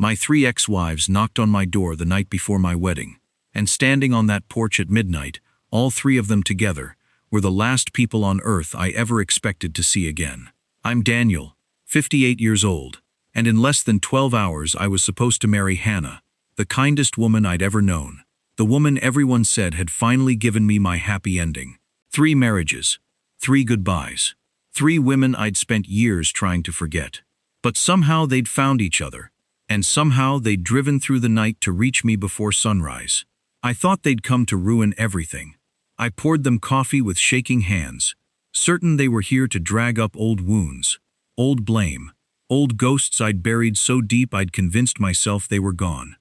My 3 ex-wives knocked on my door the night before my wedding, and standing on that porch at midnight, all 3 of them together, were the last people on earth I ever expected to see again. I'm Daniel, 58 years old, and in less than 12 hours I was supposed to marry Hannah, the kindest woman I'd ever known, the woman everyone said had finally given me my happy ending. 3 marriages, 3 goodbyes, 3 women I'd spent years trying to forget. But somehow they'd found each other, and somehow they'd driven through the night to reach me before sunrise. I thought they'd come to ruin everything. I poured them coffee with shaking hands, certain they were here to drag up old wounds, old blame, old ghosts I'd buried so deep I'd convinced myself they were gone.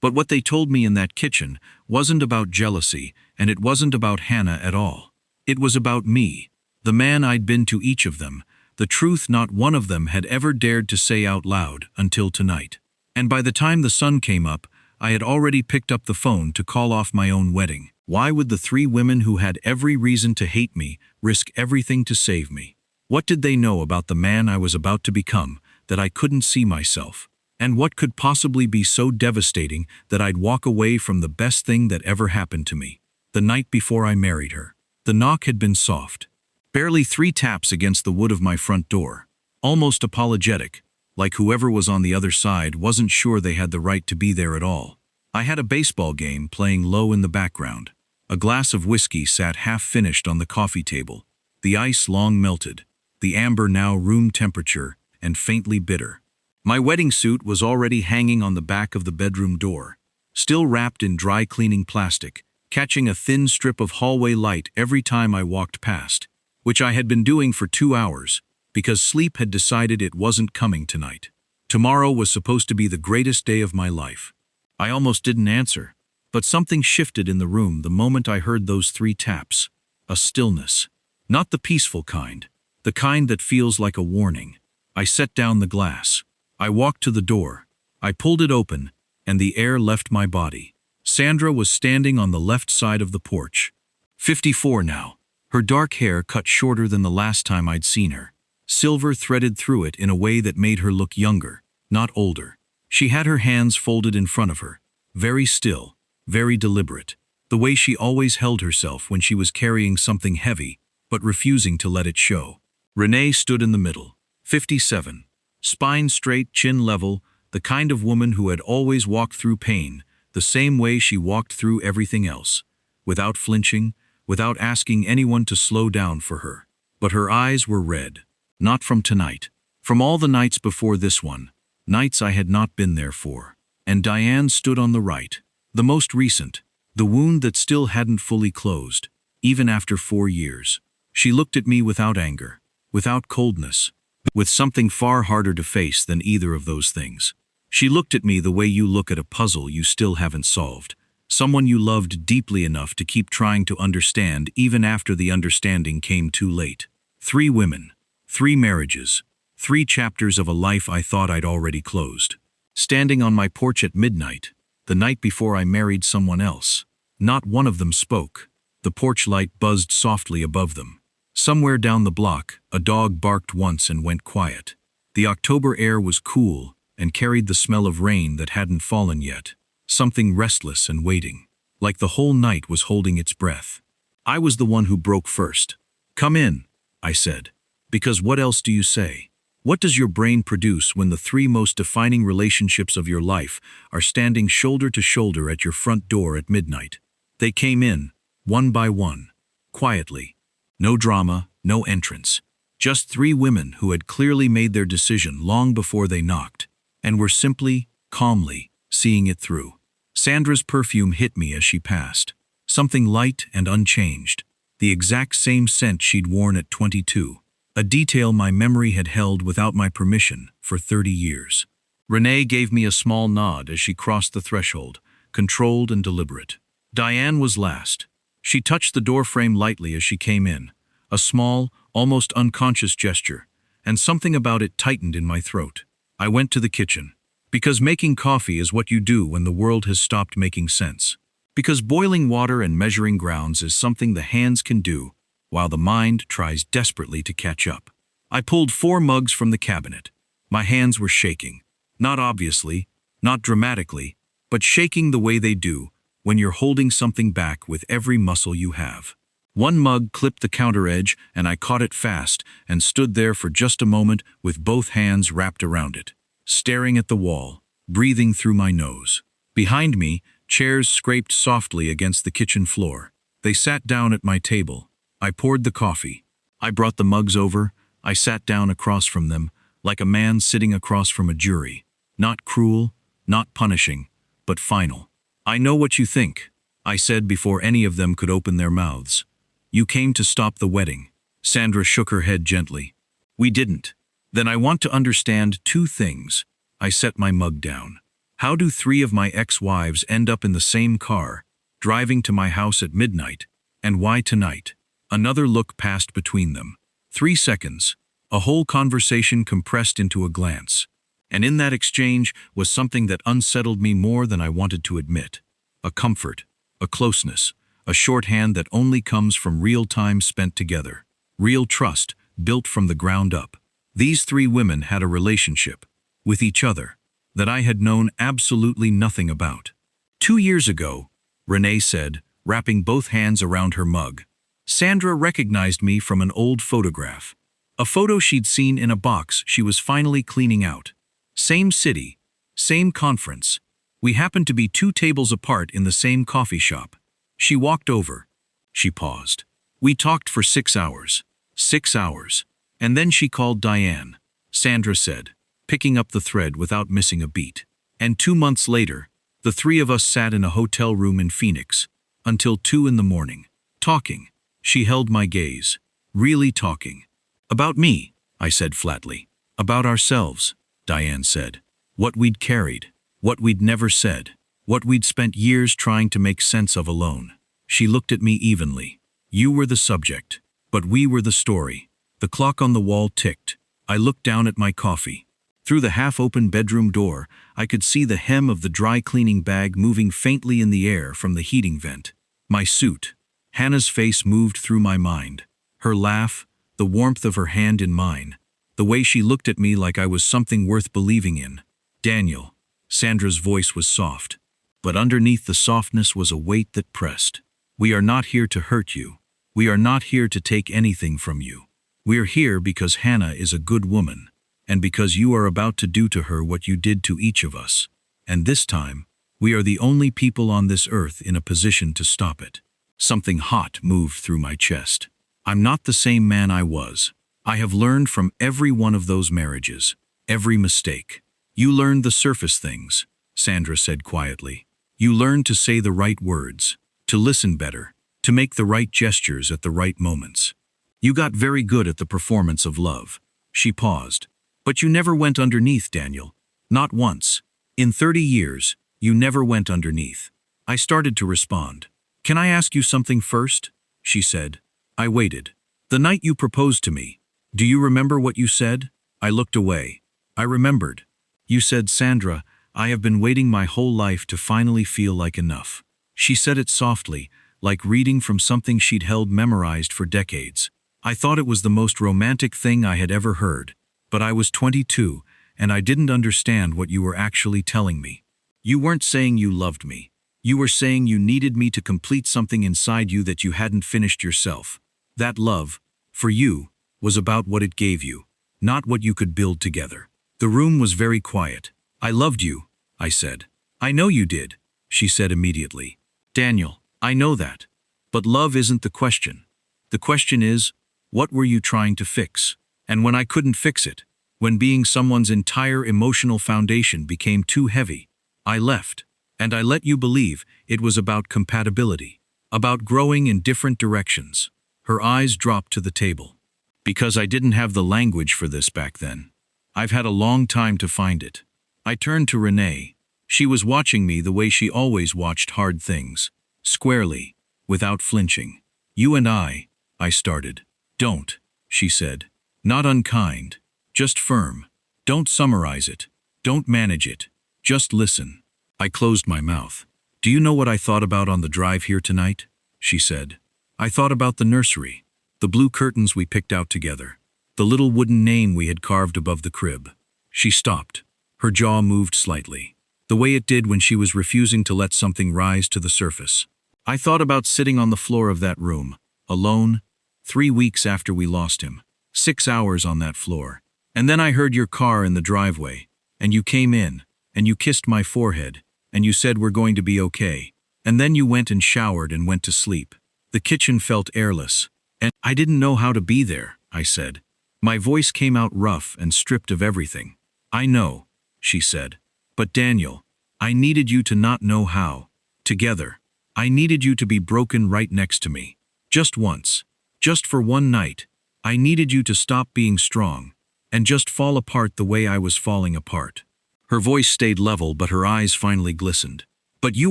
But what they told me in that kitchen wasn't about jealousy, and it wasn't about Hannah at all. It was about me, the man I'd been to each of them, the truth not one of them had ever dared to say out loud until tonight. And by the time the sun came up, I had already picked up the phone to call off my own wedding. Why would the 3 women who had every reason to hate me risk everything to save me? What did they know about the man I was about to become that I couldn't see myself? And what could possibly be so devastating that I'd walk away from the best thing that ever happened to me? The night before I married her. The knock had been soft. Barely 3 taps against the wood of my front door. Almost apologetic, like whoever was on the other side wasn't sure they had the right to be there at all. I had a baseball game playing low in the background. A glass of whiskey sat half-finished on the coffee table, the ice long melted, the amber now room temperature and faintly bitter. My wedding suit was already hanging on the back of the bedroom door, still wrapped in dry cleaning plastic, catching a thin strip of hallway light every time I walked past, which I had been doing for 2 hours, because sleep had decided it wasn't coming tonight. Tomorrow was supposed to be the greatest day of my life. I almost didn't answer, but something shifted in the room the moment I heard those 3 taps. A stillness. Not the peaceful kind, the kind that feels like a warning. I set down the glass. I walked to the door. I pulled it open, and the air left my body. Sandra was standing on the left side of the porch. 54 now. Her dark hair cut shorter than the last time I'd seen her. Silver threaded through it in a way that made her look younger, not older. She had her hands folded in front of her, very still, very deliberate, the way she always held herself when she was carrying something heavy, but refusing to let it show. Renee stood in the middle, 57, spine straight, chin level, the kind of woman who had always walked through pain, the same way she walked through everything else, without flinching, without asking anyone to slow down for her. But her eyes were red, not from tonight, from all the nights before this one, nights I had not been there for. And Diane stood on the right, the most recent, the wound that still hadn't fully closed, even after 4 years. She looked at me without anger, without coldness, with something far harder to face than either of those things. She looked at me the way you look at a puzzle you still haven't solved, someone you loved deeply enough to keep trying to understand even after the understanding came too late. 3 women, 3 marriages, 3 chapters of a life I thought I'd already closed. Standing on my porch at midnight, the night before I married someone else. Not one of them spoke. The porch light buzzed softly above them. Somewhere down the block, a dog barked once and went quiet. The October air was cool and carried the smell of rain that hadn't fallen yet, something restless and waiting, like the whole night was holding its breath. I was the one who broke first. "Come in," I said. Because what else do you say? What does your brain produce when the 3 most defining relationships of your life are standing shoulder to shoulder at your front door at midnight? They came in, one by one, quietly. No drama, no entrance. Just 3 women who had clearly made their decision long before they knocked, and were simply, calmly, seeing it through. Sandra's perfume hit me as she passed. Something light and unchanged. The exact same scent she'd worn at 22. A detail my memory had held without my permission for 30 years. Renee gave me a small nod as she crossed the threshold, controlled and deliberate. Diane was last. She touched the doorframe lightly as she came in, a small, almost unconscious gesture, and something about it tightened in my throat. I went to the kitchen. Because making coffee is what you do when the world has stopped making sense. Because boiling water and measuring grounds is something the hands can do, while the mind tries desperately to catch up. I pulled 4 mugs from the cabinet. My hands were shaking. Not obviously, Not dramatically, but shaking the way they do when you're holding something back with every muscle you have. One mug clipped the counter edge, and I caught it fast and stood there for just a moment with both hands wrapped around it, staring at the wall, breathing through my nose. Behind me, chairs scraped softly against the kitchen floor. They sat down at my table. I poured the coffee. I brought the mugs over. I sat down across from them, like a man sitting across from a jury. Not cruel, not punishing, but final. "I know what you think," I said before any of them could open their mouths. "You came to stop the wedding." Sandra shook her head gently. "We didn't." "Then I want to understand two things." I set my mug down. "How do three of my ex-wives end up in the same car, driving to my house at midnight, and why tonight?" Another look passed between them. 3 seconds, a whole conversation compressed into a glance. And in that exchange was something that unsettled me more than I wanted to admit. A comfort, a closeness, a shorthand that only comes from real time spent together. Real trust, built from the ground up. These three women had a relationship, with each other, that I had known absolutely nothing about. 2 years ago, Renee said, wrapping both hands around her mug. Sandra recognized me from an old photograph. A photo she'd seen in a box she was finally cleaning out. Same city, same conference. We happened to be 2 tables apart in the same coffee shop. She walked over. She paused. We talked for 6 hours. 6 hours. And then she called Diane, Sandra said, picking up the thread without missing a beat. And 2 months later, the three of us sat in a hotel room in Phoenix, until 2 in the morning, talking. She held my gaze. Really talking. "About me," I said flatly. "About ourselves," Diane said. "What we'd carried. What we'd never said. What we'd spent years trying to make sense of alone." She looked at me evenly. "You were the subject, but we were the story." The clock on the wall ticked. I looked down at my coffee. Through the half-open bedroom door, I could see the hem of the dry cleaning bag moving faintly in the air from the heating vent. My suit. Hannah's face moved through my mind. Her laugh, the warmth of her hand in mine. The way she looked at me like I was something worth believing in. "Daniel." Sandra's voice was soft. But underneath the softness was a weight that pressed. "We are not here to hurt you. We are not here to take anything from you. We're here because Hannah is a good woman, and because you are about to do to her what you did to each of us. And this time, we are the only people on this earth in a position to stop it." Something hot moved through my chest. I'm not the same man I was. I have learned from every one of those marriages, every mistake. "You learned the surface things," Sandra said quietly. "You learned to say the right words, to listen better, to make the right gestures at the right moments. You got very good at the performance of love." She paused. "But you never went underneath, Daniel. Not once. In 30 years, you never went underneath." I started to respond. "Can I ask you something first?" she said. I waited. "The night you proposed to me, do you remember what you said?" I looked away. I remembered. "You said, 'Sandra, I have been waiting my whole life to finally feel like enough.'" She said it softly, like reading from something she'd held memorized for decades. I thought it was the most romantic thing I had ever heard. But I was 22, and I didn't understand what you were actually telling me. You weren't saying you loved me. You were saying you needed me to complete something inside you that you hadn't finished yourself. That love, for you, was about what it gave you, not what you could build together. The room was very quiet. "I loved you," I said. "I know you did," she said immediately. "Daniel, I know that. But love isn't the question. The question is, what were you trying to fix? And when I couldn't fix it, when being someone's entire emotional foundation became too heavy, I left. And I let you believe it was about compatibility, about growing in different directions." Her eyes dropped to the table. "Because I didn't have the language for this back then. I've had a long time to find it." I turned to Renee. She was watching me the way she always watched hard things, squarely, without flinching. "You and I started." "Don't," she said. "Not unkind, just firm. Don't summarize it. Don't manage it. Just listen." I closed my mouth. "Do you know what I thought about on the drive here tonight?" she said. "I thought about the nursery, the blue curtains we picked out together, the little wooden name we had carved above the crib." She stopped. Her jaw moved slightly. the way it did when she was refusing to let something rise to the surface. I thought about sitting on the floor of that room, alone, 3 weeks after we lost him, 6 hours on that floor. And then I heard your car in the driveway, and you came in, and you kissed my forehead, and you said we're going to be okay. And then you went and showered and went to sleep. The kitchen felt airless, and I didn't know how to be there, I said. My voice came out rough and stripped of everything. I know, she said. But Daniel, I needed you to not know how. Together. I needed you to be broken right next to me. Just once. Just for one night. I needed you to stop being strong, and just fall apart the way I was falling apart. Her voice stayed level, but her eyes finally glistened. But you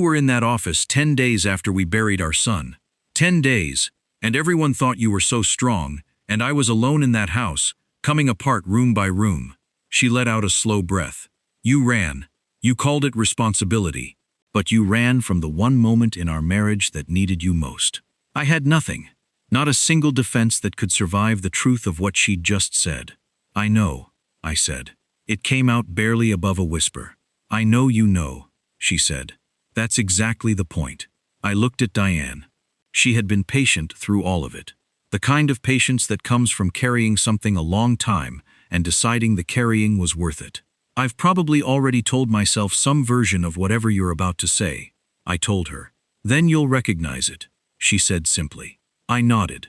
were in that office 10 days after we buried our son. 10 days, and everyone thought you were so strong, and I was alone in that house, coming apart room by room. She let out a slow breath. You ran. You called it responsibility. But you ran from the one moment in our marriage that needed you most. I had nothing. Not a single defense that could survive the truth of what she'd just said. I know, I said. It came out barely above a whisper. I know you know, she said. That's exactly the point. I looked at Diane. She had been patient through all of it. The kind of patience that comes from carrying something a long time and deciding the carrying was worth it. I've probably already told myself some version of whatever you're about to say, I told her. Then you'll recognize it, she said simply. I nodded.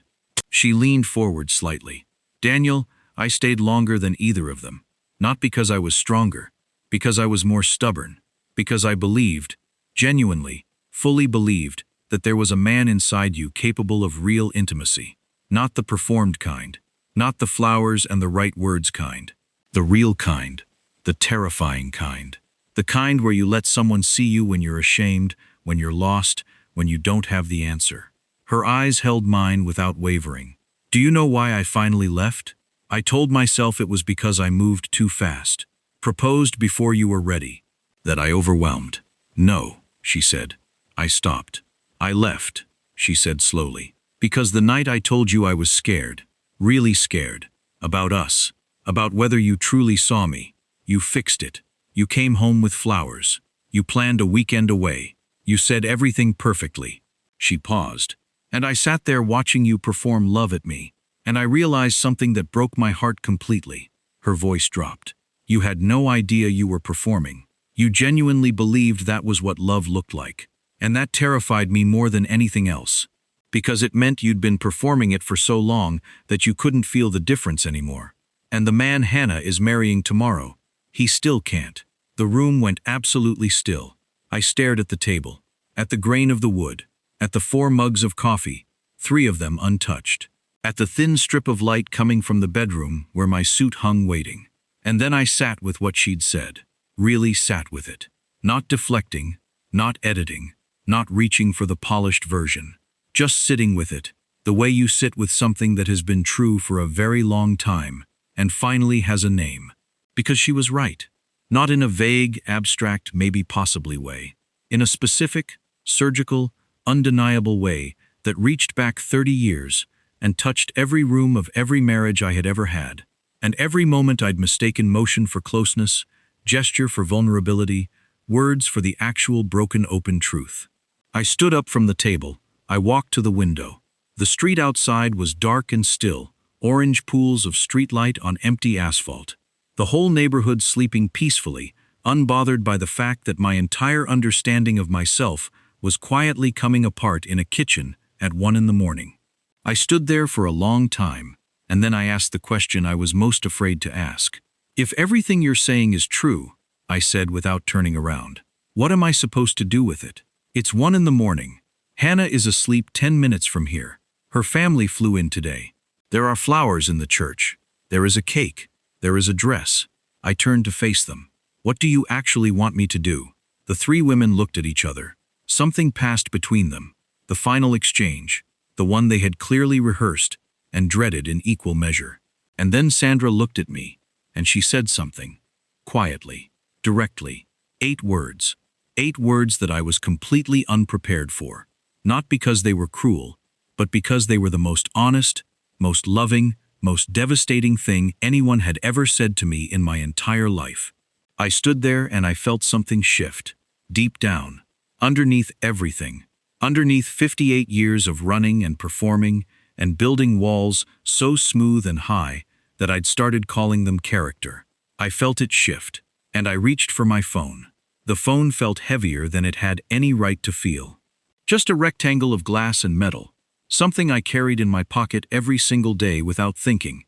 She leaned forward slightly. Daniel, I stayed longer than either of them. Not because I was stronger, because I was more stubborn, because I believed, genuinely, fully believed, that there was a man inside you capable of real intimacy. Not the performed kind, not the flowers and the right words kind. The real kind, the terrifying kind. The kind where you let someone see you when you're ashamed, when you're lost, when you don't have the answer. Her eyes held mine without wavering. Do you know why I finally left? I told myself it was because I moved too fast. Proposed before you were ready. That I overwhelmed. No, she said. I stopped. I left, she said slowly. Because the night I told you I was scared. Really scared. About us. About whether you truly saw me. You fixed it. You came home with flowers. You planned a weekend away. You said everything perfectly. She paused. And I sat there watching you perform love at me. And I realized something that broke my heart completely. Her voice dropped. You had no idea you were performing. You genuinely believed that was what love looked like. And that terrified me more than anything else. Because it meant you'd been performing it for so long that you couldn't feel the difference anymore. And the man Hannah is marrying tomorrow. He still can't. The room went absolutely still. I stared at the table, at the grain of the wood, at the 4 mugs of coffee, 3 of them untouched, at the thin strip of light coming from the bedroom where my suit hung waiting. And then I sat with what she'd said, really sat with it. Not deflecting, not editing, not reaching for the polished version. Just sitting with it, the way you sit with something that has been true for a very long time, and finally has a name. Because she was right. Not in a vague, abstract, maybe possibly way. In a specific, surgical, undeniable way that reached back 30 years and touched every room of every marriage I had ever had, and every moment I'd mistaken motion for closeness, gesture for vulnerability, words for the actual broken open truth. I stood up from the table. I walked to the window. The street outside was dark and still, orange pools of streetlight on empty asphalt. The whole neighborhood sleeping peacefully, unbothered by the fact that my entire understanding of myself was quietly coming apart in a kitchen at 1 in the morning. I stood there for a long time, and then I asked the question I was most afraid to ask. If everything you're saying is true, I said without turning around, what am I supposed to do with it? It's 1 in the morning. Hannah is asleep 10 minutes from here. Her family flew in today. There are flowers in the church. There is a cake. There is a dress. I turned to face them. What do you actually want me to do? The 3 women looked at each other. Something passed between them. The final exchange. The one they had clearly rehearsed and dreaded in equal measure. And then Sandra looked at me, and she said something. Quietly. Directly. 8 words. 8 words that I was completely unprepared for. Not because they were cruel, but because they were the most honest, most loving, most devastating thing anyone had ever said to me in my entire life. I stood there and I felt something shift. Deep down. Underneath everything. Underneath 58 years of running and performing and building walls so smooth and high that I'd started calling them character. I felt it shift, and I reached for my phone. The phone felt heavier than it had any right to feel. Just a rectangle of glass and metal, something I carried in my pocket every single day without thinking.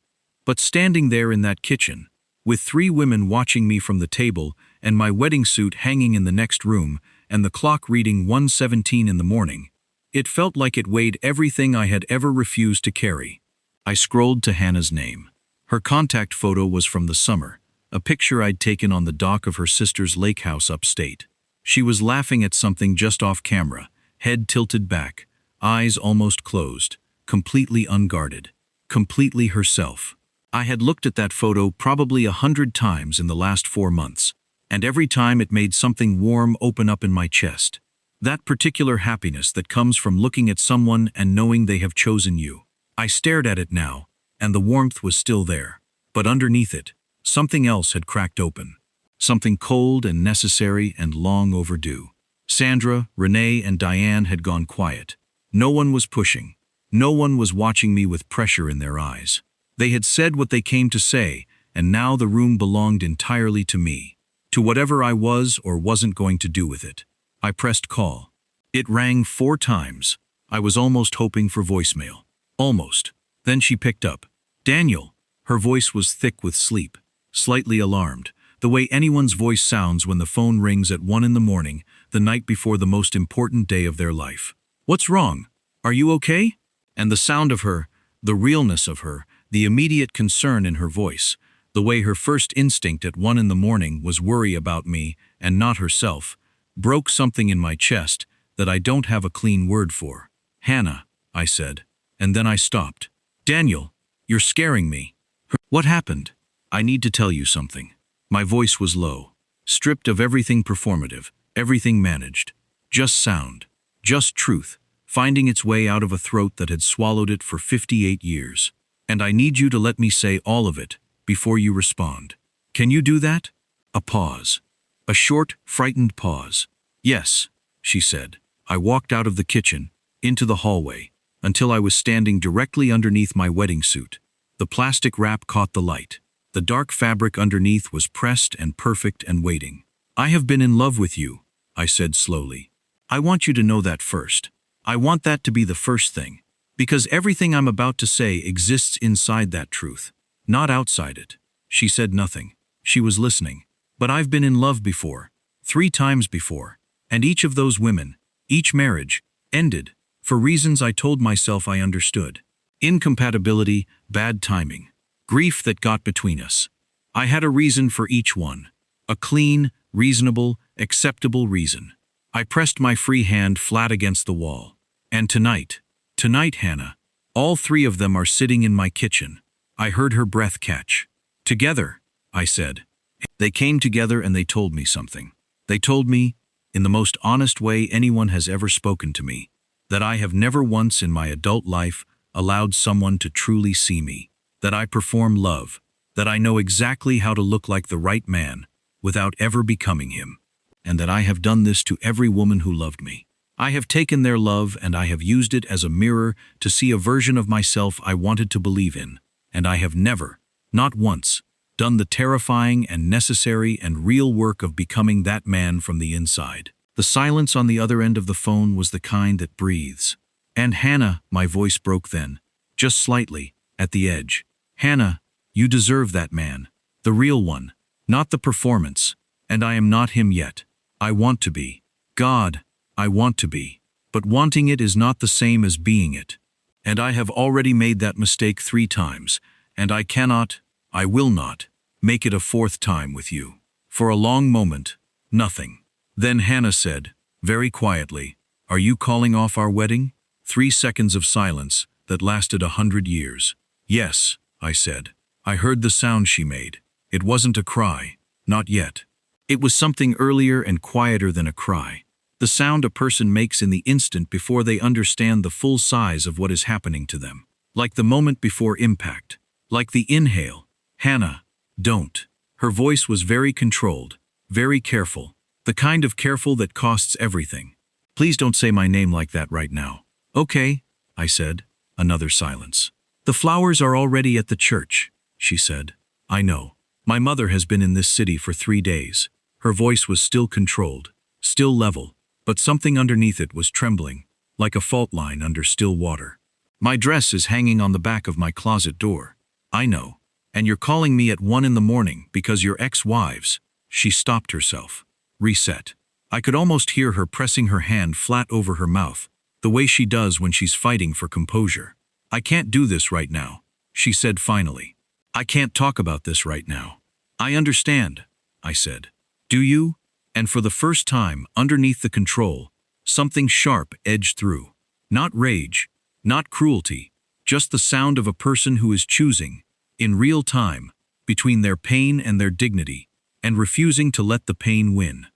But standing there in that kitchen, with 3 women watching me from the table and my wedding suit hanging in the next room and the clock reading 1:17 in the morning, it felt like it weighed everything I had ever refused to carry. I scrolled to Hannah's name. Her contact photo was from the summer, a picture I'd taken on the dock of her sister's lake house upstate. She was laughing at something just off camera, head tilted back, eyes almost closed, completely unguarded, completely herself. I had looked at that photo probably 100 times in the last 4 months, and every time it made something warm open up in my chest. That particular happiness that comes from looking at someone and knowing they have chosen you. I stared at it now, and the warmth was still there. But underneath it, something else had cracked open. Something cold and necessary and long overdue. Sandra, Renee, and Diane had gone quiet. No one was pushing. No one was watching me with pressure in their eyes. They had said what they came to say, and now the room belonged entirely to me, to whatever I was or wasn't going to do with it. I pressed call. It rang 4 times. I was almost hoping for voicemail. Almost. Then she picked up. Daniel. Her voice was thick with sleep, slightly alarmed, the way anyone's voice sounds when the phone rings at 1 in the morning, the night before the most important day of their life. What's wrong? Are you okay? And the sound of her, the realness of her, the immediate concern in her voice, the way her first instinct at 1 in the morning was worry about me and not herself, broke something in my chest that I don't have a clean word for. Hannah, I said, and then I stopped. Daniel, you're scaring me. What happened? I need to tell you something. My voice was low, stripped of everything performative, everything managed. Just sound, just truth, finding its way out of a throat that had swallowed it for 58 years. And I need you to let me say all of it before you respond. Can you do that? A pause. A short, frightened pause. Yes, she said. I walked out of the kitchen, into the hallway, until I was standing directly underneath my wedding suit. The plastic wrap caught the light. The dark fabric underneath was pressed and perfect and waiting. I have been in love with you, I said slowly. I want you to know that first. I want that to be the first thing. Because everything I'm about to say exists inside that truth, not outside it. She said nothing. She was listening. But I've been in love before, 3 times before, and each of those women, each marriage, ended, for reasons I told myself I understood. Incompatibility, bad timing, grief that got between us. I had a reason for each one. A clean, reasonable, acceptable reason. I pressed my free hand flat against the wall. And tonight, Hannah, all 3 of them are sitting in my kitchen. I heard her breath catch. Together, I said. They came together and they told me something. They told me, in the most honest way anyone has ever spoken to me, that I have never once in my adult life allowed someone to truly see me, that I perform love, that I know exactly how to look like the right man without ever becoming him, and that I have done this to every woman who loved me. I have taken their love and I have used it as a mirror to see a version of myself I wanted to believe in, and I have never, not once, done the terrifying and necessary and real work of becoming that man from the inside. The silence on the other end of the phone was the kind that breathes. And Hannah, my voice broke then, just slightly, at the edge. Hannah, you deserve that man, the real one, not the performance, and I am not him yet. I want to be. God, I want to be. But wanting it is not the same as being it. And I have already made that mistake 3 times, and I cannot, I will not, make it a 4th time with you. For a long moment, nothing. Then Hannah said, very quietly, "Are you calling off our wedding?" 3 seconds of silence that lasted 100 years. Yes, I said. I heard the sound she made. It wasn't a cry, not yet. It was something earlier and quieter than a cry. The sound a person makes in the instant before they understand the full size of what is happening to them. Like the moment before impact. Like the inhale. Hannah, don't. Her voice was very controlled, very careful, the kind of careful that costs everything. Please don't say my name like that right now. Okay, I said. Another silence. The flowers are already at the church, she said. I know. My mother has been in this city for 3 days. Her voice was still controlled, still level, but something underneath it was trembling, like a fault line under still water. My dress is hanging on the back of my closet door. I know. And you're calling me at 1 in the morning because your ex-wives. She stopped herself. Reset. I could almost hear her pressing her hand flat over her mouth, the way she does when she's fighting for composure. I can't do this right now, she said finally. I can't talk about this right now. I understand, I said. Do you? And for the first time, underneath the control, something sharp edged through. Not rage, not cruelty, just the sound of a person who is choosing, in real time, between their pain and their dignity, and refusing to let the pain win.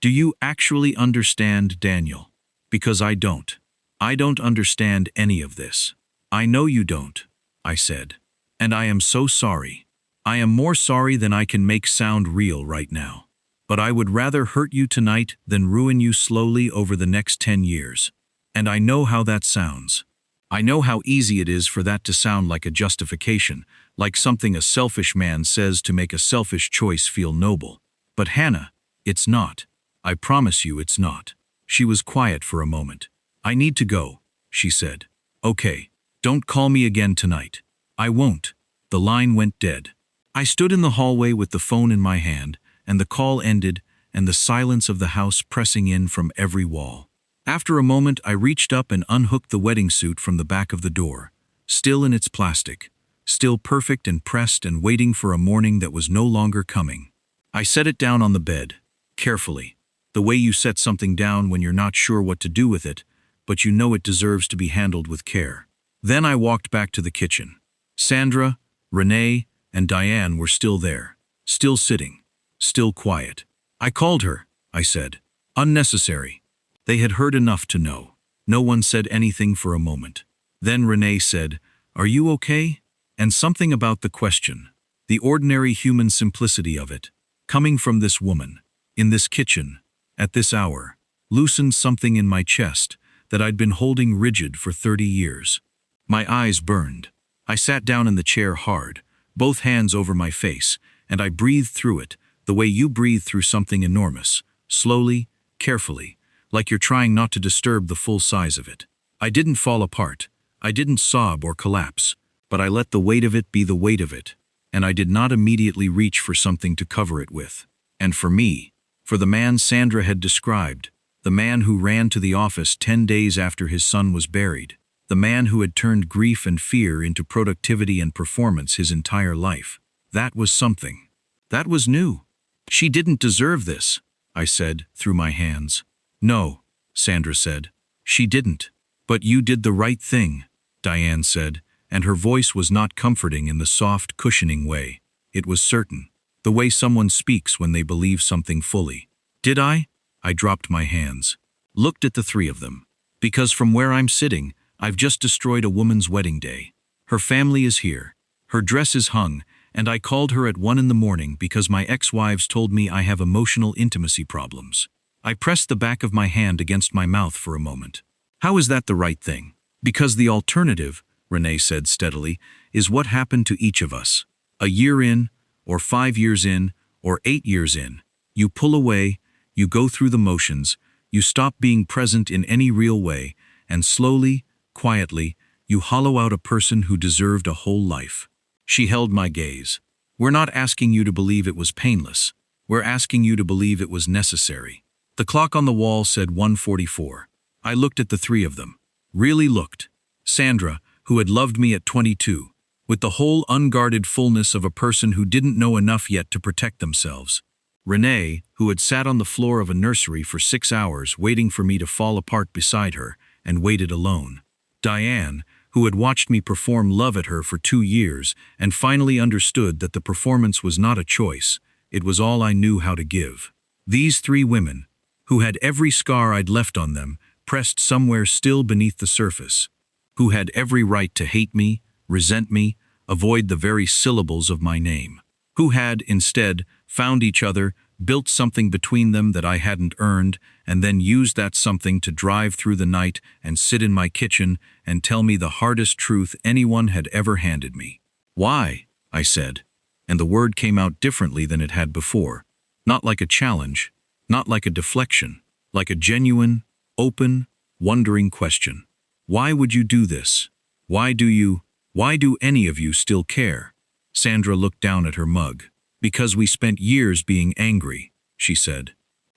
Do you actually understand, Daniel? Because I don't. I don't understand any of this. I know you don't, I said. And I am so sorry. I am more sorry than I can make sound real right now. But I would rather hurt you tonight than ruin you slowly over the next 10 years. And I know how that sounds. I know how easy it is for that to sound like a justification, like something a selfish man says to make a selfish choice feel noble. But Hannah, it's not. I promise you it's not. She was quiet for a moment. I need to go, she said. Okay, don't call me again tonight. I won't. The line went dead. I stood in the hallway with the phone in my hand, and the call ended, and the silence of the house pressing in from every wall. After a moment, I reached up and unhooked the wedding suit from the back of the door, still in its plastic, still perfect and pressed and waiting for a morning that was no longer coming. I set it down on the bed, carefully, the way you set something down when you're not sure what to do with it, but you know it deserves to be handled with care. Then I walked back to the kitchen. Sandra, Renee, and Diane were still there, still sitting, still quiet. I called her, I said. Unnecessary. They had heard enough to know. No one said anything for a moment. Then Renee said, "Are you okay?" And something about the question, the ordinary human simplicity of it, coming from this woman, in this kitchen, at this hour, loosened something in my chest that I'd been holding rigid for 30 years. My eyes burned. I sat down in the chair hard, both hands over my face, and I breathed through it, the way you breathe through something enormous, slowly, carefully, like you're trying not to disturb the full size of it. I didn't fall apart. I didn't sob or collapse, but I let the weight of it be the weight of it, and I did not immediately reach for something to cover it with. And for me, for the man Sandra had described, the man who ran to the office 10 days after his son was buried, the man who had turned grief and fear into productivity and performance his entire life, that was something. That was new. She didn't deserve this, I said, through my hands. No, Sandra said. She didn't. But you did the right thing, Diane said, and her voice was not comforting in the soft, cushioning way. It was certain, the way someone speaks when they believe something fully. Did I? I dropped my hands. Looked at the three of them. Because from where I'm sitting, I've just destroyed a woman's wedding day. Her family is here. Her dress is hung, and I called her at 1 in the morning because my ex-wives told me I have emotional intimacy problems. I pressed the back of my hand against my mouth for a moment. How is that the right thing? Because the alternative, Renee said steadily, is what happened to each of us. A year in, or 5 years in, or 8 years in. You pull away, you go through the motions, you stop being present in any real way, and slowly, quietly, you hollow out a person who deserved a whole life. She held my gaze. We're not asking you to believe it was painless. We're asking you to believe it was necessary. The clock on the wall said 1:44. I looked at the three of them. Really looked. Sandra, who had loved me at 22, with the whole unguarded fullness of a person who didn't know enough yet to protect themselves. Renee, who had sat on the floor of a nursery for 6 hours waiting for me to fall apart beside her, and waited alone. Diane, who had watched me perform love at her for 2 years and finally understood that the performance was not a choice, it was all I knew how to give. These 3 women, who had every scar I'd left on them, pressed somewhere still beneath the surface, who had every right to hate me, resent me, avoid the very syllables of my name, who had, instead, found each other, built something between them that I hadn't earned, and then used that something to drive through the night and sit in my kitchen and tell me the hardest truth anyone had ever handed me. "Why?" I said, and the word came out differently than it had before. Not like a challenge, not like a deflection, like a genuine, open, wondering question. "Why would you do this? Why do any of you still care?" Sandra looked down at her mug. "Because we spent years being angry," she said.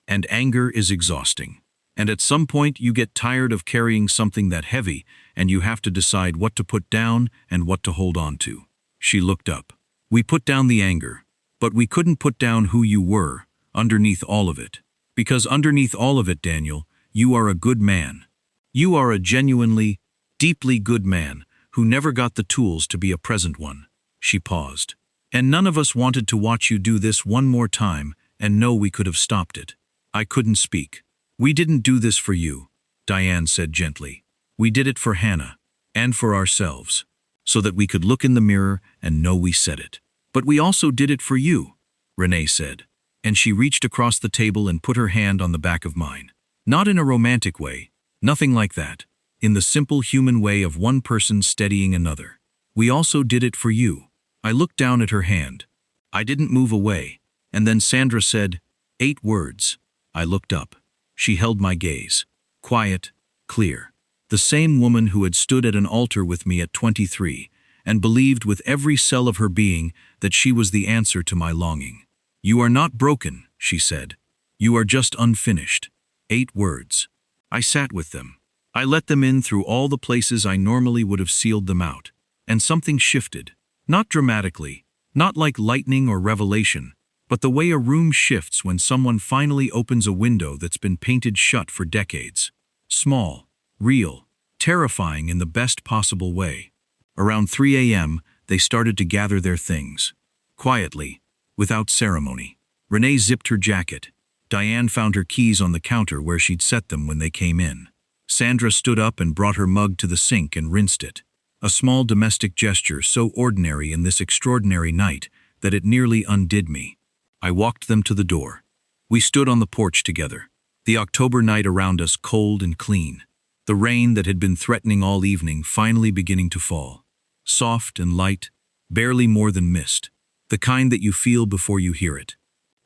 "And anger is exhausting. And at some point you get tired of carrying something that heavy, and you have to decide what to put down and what to hold on to." She looked up. "We put down the anger, but we couldn't put down who you were, underneath all of it. Because underneath all of it, Daniel, you are a good man. You are a genuinely, deeply good man who never got the tools to be a present one." She paused. "And none of us wanted to watch you do this one more time and know we could have stopped it." I couldn't speak. "We didn't do this for you," Diane said gently. "We did it for Hannah, and for ourselves, so that we could look in the mirror and know we said it. But we also did it for you," Renee said, and she reached across the table and put her hand on the back of mine. Not in a romantic way, nothing like that, in the simple human way of one person steadying another. "We also did it for you." I looked down at her hand. I didn't move away, and then Sandra said, 8 words. I looked up. She held my gaze. Quiet, clear. The same woman who had stood at an altar with me at 23, and believed with every cell of her being that she was the answer to my longing. "You are not broken," she said. "You are just unfinished." 8 words. I sat with them. I let them in through all the places I normally would have sealed them out. And something shifted. Not dramatically, not like lightning or revelation, but the way a room shifts when someone finally opens a window that's been painted shut for decades. Small, real, terrifying in the best possible way. Around 3 a.m., they started to gather their things. Quietly, without ceremony. Renee zipped her jacket. Diane found her keys on the counter where she'd set them when they came in. Sandra stood up and brought her mug to the sink and rinsed it. A small domestic gesture so ordinary in this extraordinary night that it nearly undid me. I walked them to the door. We stood on the porch together, the October night around us cold and clean, the rain that had been threatening all evening finally beginning to fall. Soft and light, barely more than mist, the kind that you feel before you hear it.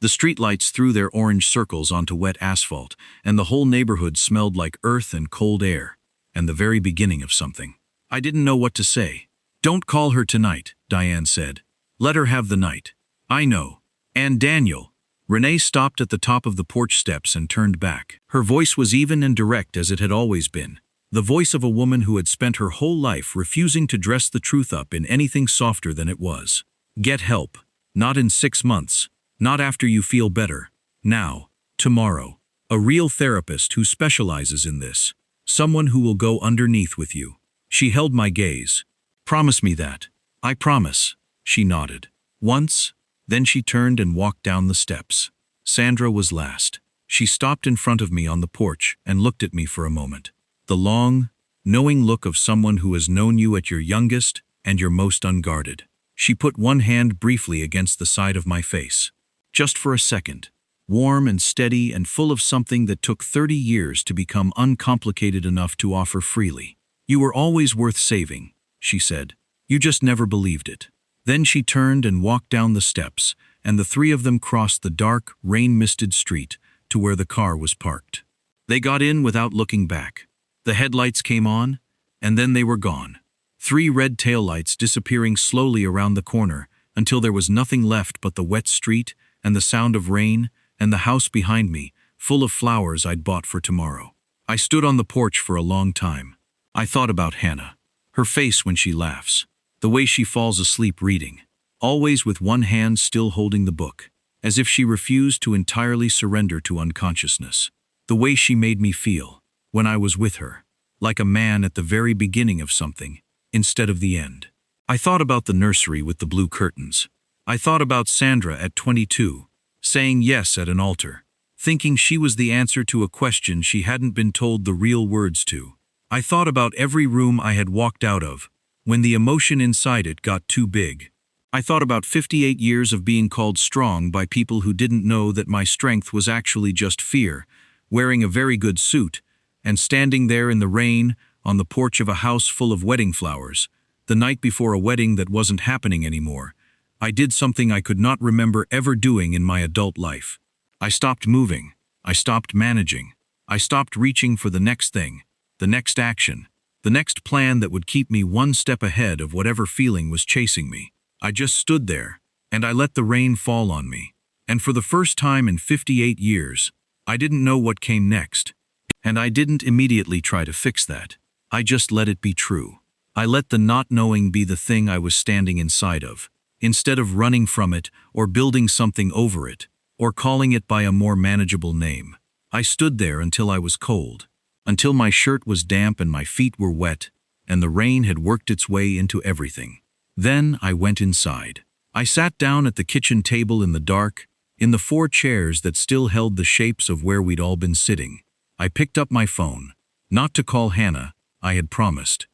The streetlights threw their orange circles onto wet asphalt, and the whole neighborhood smelled like earth and cold air, and the very beginning of something. I didn't know what to say. "Don't call her tonight," Diane said. "Let her have the night." "I know. And Daniel." Renee stopped at the top of the porch steps and turned back. Her voice was even and direct as it had always been. The voice of a woman who had spent her whole life refusing to dress the truth up in anything softer than it was. "Get help. Not in 6 months. Not after you feel better. Now. Tomorrow. A real therapist who specializes in this. Someone who will go underneath with you." She held my gaze. "Promise me that." "I promise," she nodded. "Once." Then she turned and walked down the steps. Sandra was last. She stopped in front of me on the porch and looked at me for a moment. The long, knowing look of someone who has known you at your youngest and your most unguarded. She put one hand briefly against the side of my face. Just for a second. Warm and steady and full of something that took 30 years to become uncomplicated enough to offer freely. "You were always worth saving," she said. "You just never believed it." Then she turned and walked down the steps, and the 3 of them crossed the dark, rain-misted street to where the car was parked. They got in without looking back. The headlights came on, and then they were gone. 3 red taillights disappearing slowly around the corner until there was nothing left but the wet street and the sound of rain and the house behind me, full of flowers I'd bought for tomorrow. I stood on the porch for a long time. I thought about Hannah, her face when she laughs, the way she falls asleep reading, always with one hand still holding the book, as if she refused to entirely surrender to unconsciousness. The way she made me feel, when I was with her, like a man at the very beginning of something, instead of the end. I thought about the nursery with the blue curtains. I thought about Sandra at 22, saying yes at an altar, thinking she was the answer to a question she hadn't been told the real words to. I thought about every room I had walked out of, when the emotion inside it got too big. I thought about 58 years of being called strong by people who didn't know that my strength was actually just fear, wearing a very good suit, and standing there in the rain on the porch of a house full of wedding flowers, the night before a wedding that wasn't happening anymore. I did something I could not remember ever doing in my adult life. I stopped moving. I stopped managing. I stopped reaching for the next thing, the next action, the next plan that would keep me one step ahead of whatever feeling was chasing me. I just stood there, and I let the rain fall on me. And for the first time in 58 years, I didn't know what came next. And I didn't immediately try to fix that. I just let it be true. I let the not knowing be the thing I was standing inside of, instead of running from it or building something over it, or calling it by a more manageable name. I stood there until I was cold, until my shirt was damp and my feet were wet, and the rain had worked its way into everything. Then I went inside. I sat down at the kitchen table in the dark, in the 4 chairs that still held the shapes of where we'd all been sitting. I picked up my phone, not to call Hannah, I had promised,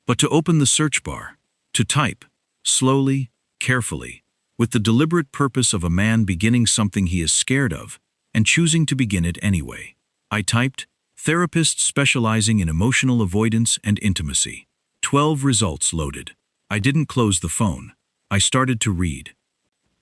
but to open the search bar, to type, slowly, carefully, with the deliberate purpose of a man beginning something he is scared of, and choosing to begin it anyway. I typed, therapist specializing in emotional avoidance and intimacy. 12 results loaded. I didn't close the phone. I started to read.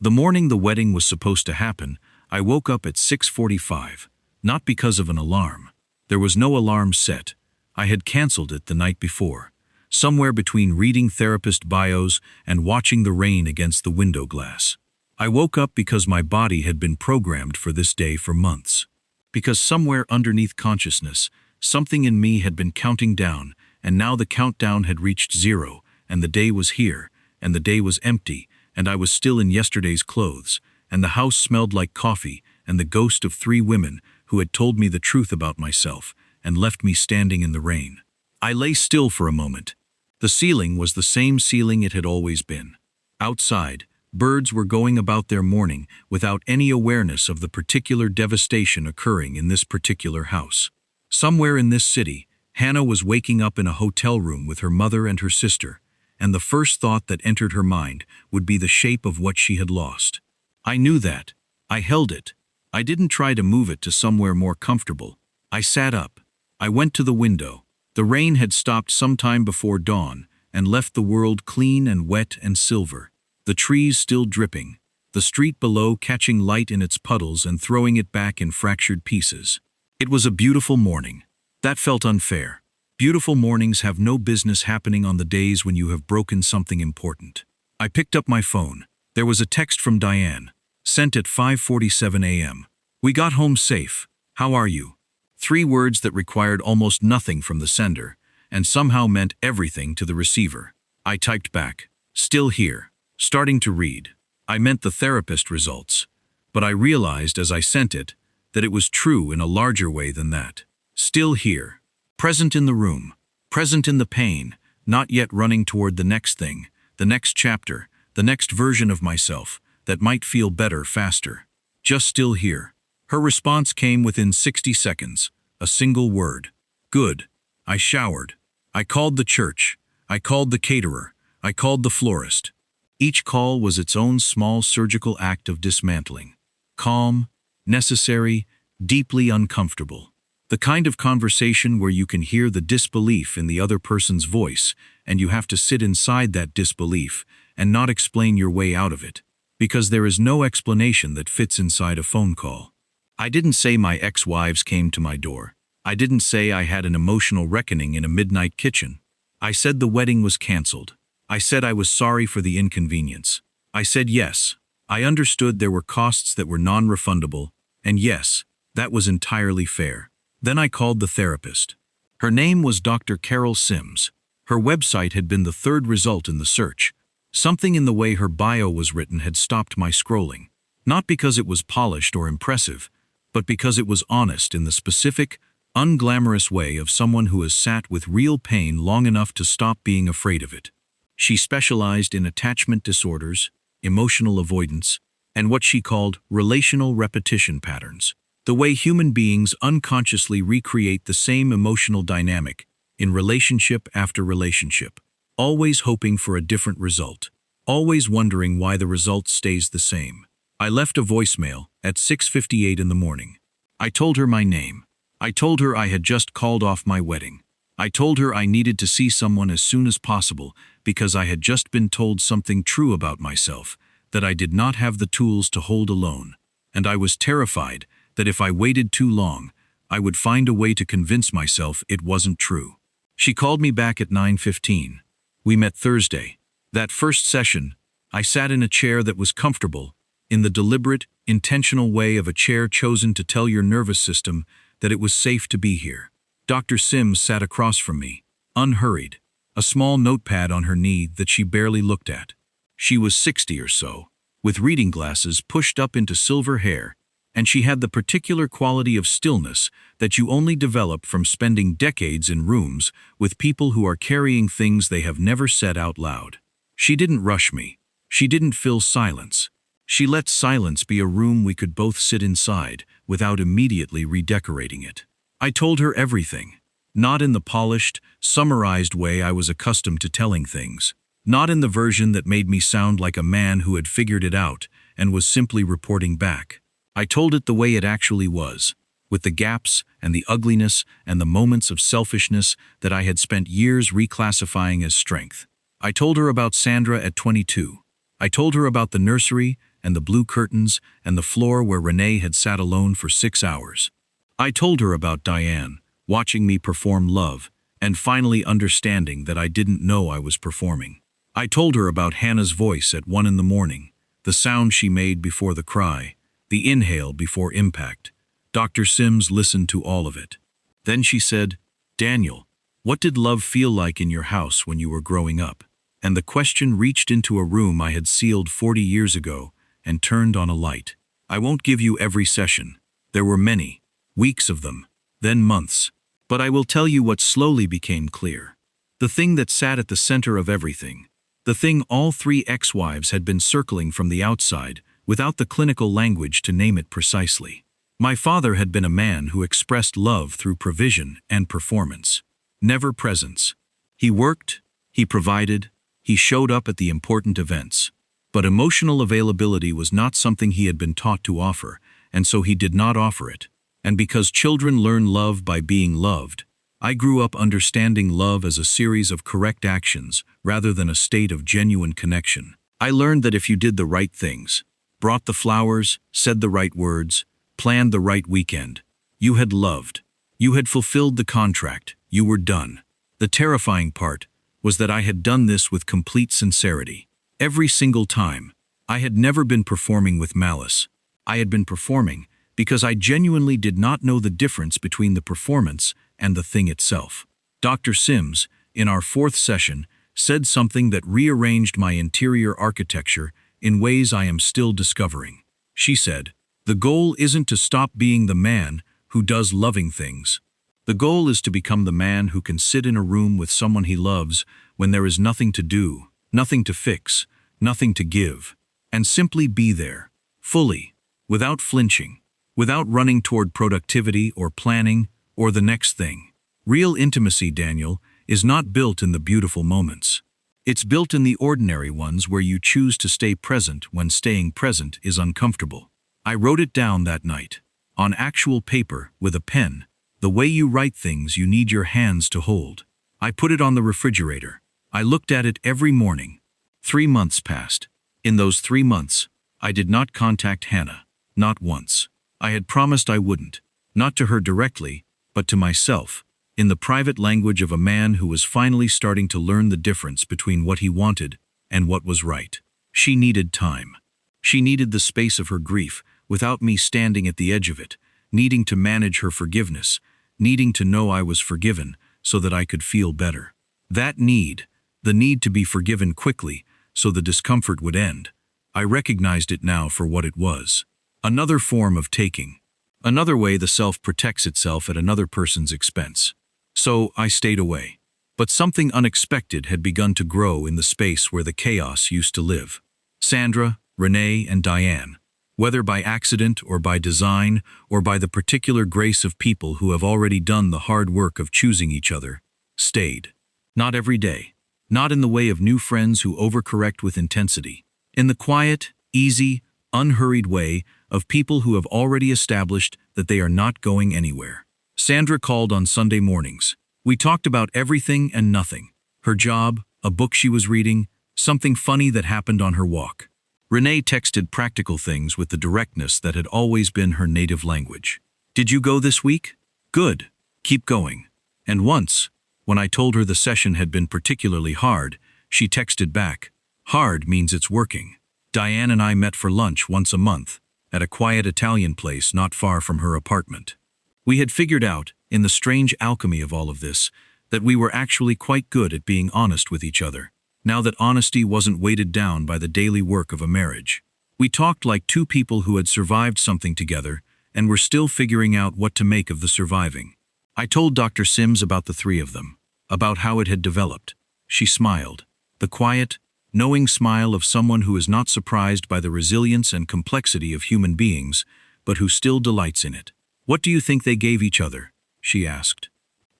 The morning the wedding was supposed to happen, I woke up at 6:45, not because of an alarm. There was no alarm set. I had canceled it the night before, somewhere between reading therapist bios and watching the rain against the window glass. I woke up because my body had been programmed for this day for months. Because somewhere underneath consciousness, something in me had been counting down, and now the countdown had reached 0, and the day was here, and the day was empty, and I was still in yesterday's clothes, and the house smelled like coffee and the ghost of 3 women who had told me the truth about myself and left me standing in the rain. I lay still for a moment. The ceiling was the same ceiling it had always been. Outside, birds were going about their morning without any awareness of the particular devastation occurring in this particular house. Somewhere in this city, Hannah was waking up in a hotel room with her mother and her sister, and the first thought that entered her mind would be the shape of what she had lost. I knew that. I held it. I didn't try to move it to somewhere more comfortable. I sat up. I went to the window. The rain had stopped sometime before dawn and left the world clean and wet and silver, the trees still dripping, the street below catching light in its puddles and throwing it back in fractured pieces. It was a beautiful morning. That felt unfair. Beautiful mornings have no business happening on the days when you have broken something important. I picked up my phone. There was a text from Diane, sent at 5:47 a.m. We got home safe. How are you? 3 words that required almost nothing from the sender, and somehow meant everything to the receiver. I typed back, still here, starting to read. I meant the therapist results, but I realized as I sent it that it was true in a larger way than that. Still here. Present in the room, present in the pain, not yet running toward the next thing, the next chapter, the next version of myself that might feel better faster. Just still here. Her response came within 60 seconds, a single word. Good. I showered. I called the church. I called the caterer. I called the florist. Each call was its own small surgical act of dismantling. Calm, necessary, deeply uncomfortable. The kind of conversation where you can hear the disbelief in the other person's voice, and you have to sit inside that disbelief and not explain your way out of it, because there is no explanation that fits inside a phone call. I didn't say my ex-wives came to my door. I didn't say I had an emotional reckoning in a midnight kitchen. I said the wedding was canceled. I said I was sorry for the inconvenience. I said yes. I understood there were costs that were non-refundable, and yes, that was entirely fair. Then I called the therapist. Her name was Dr. Carol Sims. Her website had been the 3rd result in the search. Something in the way her bio was written had stopped my scrolling. Not because it was polished or impressive, but because it was honest in the specific, unglamorous way of someone who has sat with real pain long enough to stop being afraid of it. She specialized in attachment disorders, emotional avoidance, and what she called relational repetition patterns. The way human beings unconsciously recreate the same emotional dynamic in relationship after relationship, always hoping for a different result. always wondering why the result stays the same. I left a voicemail at 6:58 in the morning. I told her my name. I told her I had just called off my wedding. I told her I needed to see someone as soon as possible because I had just been told something true about myself, that I did not have the tools to hold alone, and I was terrified that if I waited too long, I would find a way to convince myself it wasn't true. She called me back at 9:15. We met Thursday. That first session, I sat in a chair that was comfortable, in the deliberate, intentional way of a chair chosen to tell your nervous system that it was safe to be here. Dr. Sims sat across from me, unhurried, a small notepad on her knee that she barely looked at. She was 60 or so, with reading glasses pushed up into silver hair, and she had the particular quality of stillness that you only develop from spending decades in rooms with people who are carrying things they have never said out loud. She didn't rush me. She didn't fill silence. She let silence be a room we could both sit inside without immediately redecorating it. I told her everything, not in the polished, summarized way I was accustomed to telling things, not in the version that made me sound like a man who had figured it out and was simply reporting back. I told it the way it actually was, with the gaps and the ugliness and the moments of selfishness that I had spent years reclassifying as strength. I told her about Sandra at 22. I told her about the nursery and the blue curtains and the floor where Renee had sat alone for 6 hours. I told her about Diane, watching me perform love, and finally understanding that I didn't know I was performing. I told her about Hannah's voice at 1 in the morning, the sound she made before the cry, the inhale before impact. Dr. Sims listened to all of it. Then she said, "Daniel, what did love feel like in your house when you were growing up?" And the question reached into a room I had sealed 40 years ago and turned on a light. I won't give you every session. There were many, weeks of them, then months. But I will tell you what slowly became clear. The thing that sat at the center of everything. The thing all 3 ex-wives had been circling from the outside, without the clinical language to name it precisely. My father had been a man who expressed love through provision and performance, never presence. He worked, he provided, he showed up at the important events. But emotional availability was not something he had been taught to offer, and so he did not offer it. And because children learn love by being loved, I grew up understanding love as a series of correct actions rather than a state of genuine connection. I learned that if you did the right things, brought the flowers, said the right words, planned the right weekend, you had loved. You had fulfilled the contract. You were done. The terrifying part was that I had done this with complete sincerity. Every single time. I had never been performing with malice. I had been performing because I genuinely did not know the difference between the performance and the thing itself. Dr. Sims, in our 4th session, said something that rearranged my interior architecture in ways I am still discovering. She said, "The goal isn't to stop being the man who does loving things. The goal is to become the man who can sit in a room with someone he loves when there is nothing to do, nothing to fix, nothing to give, and simply be there, fully, without flinching, without running toward productivity or planning or the next thing. Real intimacy, Daniel, is not built in the beautiful moments. It's built in the ordinary ones where you choose to stay present when staying present is uncomfortable." I wrote it down that night, on actual paper with a pen, the way you write things you need your hands to hold. I put it on the refrigerator. I looked at it every morning. 3 months passed. In those 3 months, I did not contact Hannah, not once. I had promised I wouldn't, not to her directly, but to myself, in the private language of a man who was finally starting to learn the difference between what he wanted and what was right. She needed time. She needed the space of her grief, without me standing at the edge of it, needing to manage her forgiveness, needing to know I was forgiven so that I could feel better. That need, the need to be forgiven quickly so the discomfort would end, I recognized it now for what it was. Another form of taking. Another way the self protects itself at another person's expense. So I stayed away. But something unexpected had begun to grow in the space where the chaos used to live. Sandra, Renee, and Diane, whether by accident or by design or by the particular grace of people who have already done the hard work of choosing each other, stayed. Not every day, Not in the way of new friends who overcorrect with intensity. In the quiet, easy, unhurried way of people who have already established that they are not going anywhere. Sandra called on Sunday mornings. We talked about everything and nothing. Her job, a book she was reading, something funny that happened on her walk. Renee texted practical things with the directness that had always been her native language. Did you go this week? Good. Keep going. And once, when I told her the session had been particularly hard, she texted back, hard means it's working. Diane and I met for lunch once a month, at a quiet Italian place not far from her apartment. We had figured out, in the strange alchemy of all of this, that we were actually quite good at being honest with each other, now that honesty wasn't weighted down by the daily work of a marriage. We talked like two people who had survived something together and were still figuring out what to make of the surviving. I told Dr. Sims about the three of them, about how it had developed. She smiled, the quiet, knowing smile of someone who is not surprised by the resilience and complexity of human beings, but who still delights in it. What do you think they gave each other? She asked.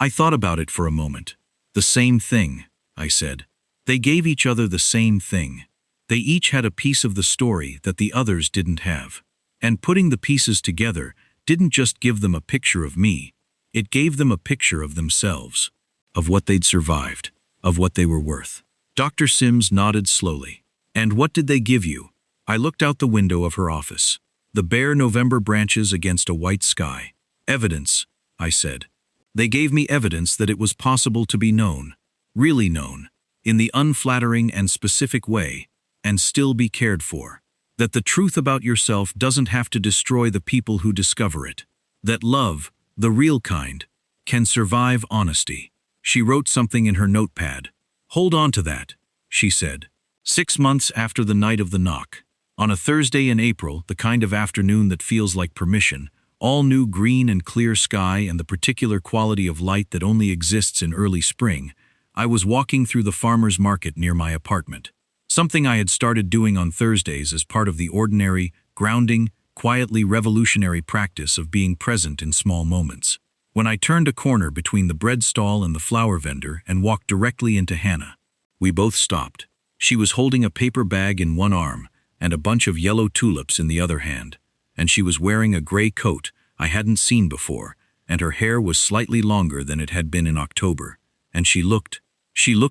I thought about it for a moment. The same thing, I said. They gave each other the same thing. They each had a piece of the story that the others didn't have. And putting the pieces together didn't just give them a picture of me, it gave them a picture of themselves, of what they'd survived, of what they were worth. Dr. Sims nodded slowly. And what did they give you? I looked out the window of her office. The bare November branches against a white sky. Evidence, I said. They gave me evidence that it was possible to be known, really known, in the unflattering and specific way, and still be cared for. That the truth about yourself doesn't have to destroy the people who discover it. That love, the real kind, can survive honesty. She wrote something in her notepad. Hold on to that, she said. 6 months after the night of the knock. On a Thursday in April, the kind of afternoon that feels like permission, all new green and clear sky and the particular quality of light that only exists in early spring, I was walking through the farmer's market near my apartment. Something I had started doing on Thursdays as part of the ordinary, grounding, quietly revolutionary practice of being present in small moments. When I turned a corner between the bread stall and the flower vendor and walked directly into Hannah, we both stopped. She was holding a paper bag in one arm and a bunch of yellow tulips in the other hand, and she was wearing a gray coat I hadn't seen before, and her hair was slightly longer than it had been in October, and she looked